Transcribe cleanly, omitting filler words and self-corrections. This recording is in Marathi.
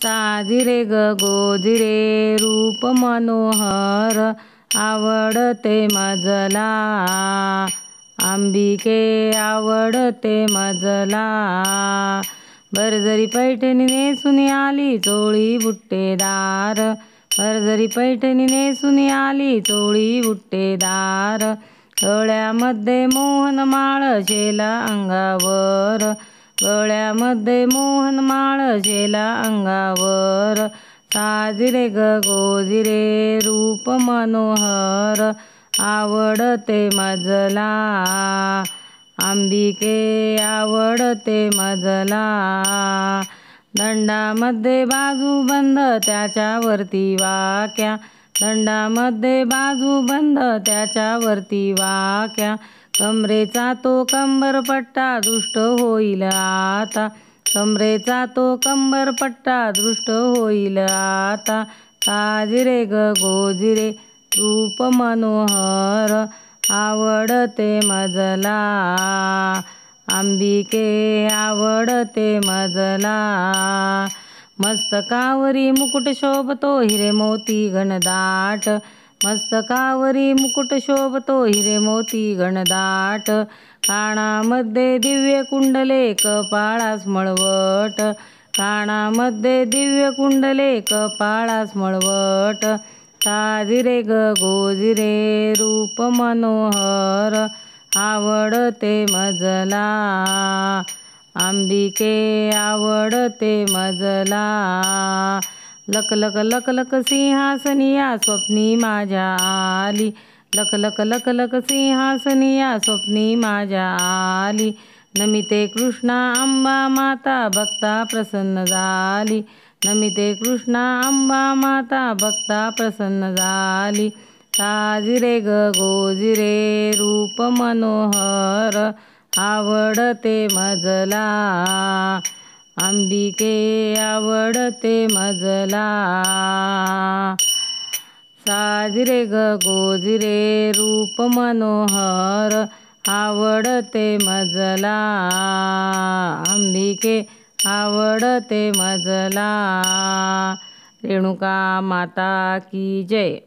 साजिरे ग गोजिरे रूप मनोहर आवडते मजला, अंबिके आवडते मजला। भरजरी पैठणी नेसून आली चोळी बुट्टेदार, भरजरी पैठणी नेसून आली चोळी बुट्टेदार। गळ्यामध्ये मोहनमाळ शेला अंगावर, गळ्यामध्ये मोहनमाळ शेला अंगावर। साजिरे ग गोजिरे रूप मनोहर आवडते मजला, अंबिके आवडते मजला। दंडामध्ये बाजूबंद त्याच्यावरती वाक्या, दंडामध्ये बाजूबंद त्याच्यावरती वाक्या। कमरेचा तो कंबरपट्टा दृष्ट होईल आता, कमरेचा तो कंबरपट्टा दृष्ट होईल आता। साजिरे ग गोजिरे रूप मनोहर आवडते मजला, अंबिके आवडते मजला। मस्तकावरी मुकुट शोभतो हिरे मोती घनदाट, मस्तकावरी मुकुट शोभतो हिरे मोती घनदाट। कानामध्ये दिव्य कुंडले कपाळास मळवट, कानामध्ये दिव्य कुंडले कपाळास मळवट। साजिरे ग गोजिरे रूप मनोहर आवडते मजला, अंबिके आवडते मजला। लखलख लखलख सिंहासनिया स्वप्नी माझ्या आली, लखलख लखलख सिंहासनिया स्वप्नी माझ्या आली। नमिते कृष्णा अंबा माता बघता प्रसन्न झाली, नमिते कृष्णा अंबा माता बघता प्रसन्न झाली। साजिरे ग गोजिरे रूप मनोहर आवडते मजला, अंबिके आवडते मजला। साजिरे ग गोजिरे रूप मनोहर आवडते मजला, अंबिके आवडते मजला। रेणुका माता की जय।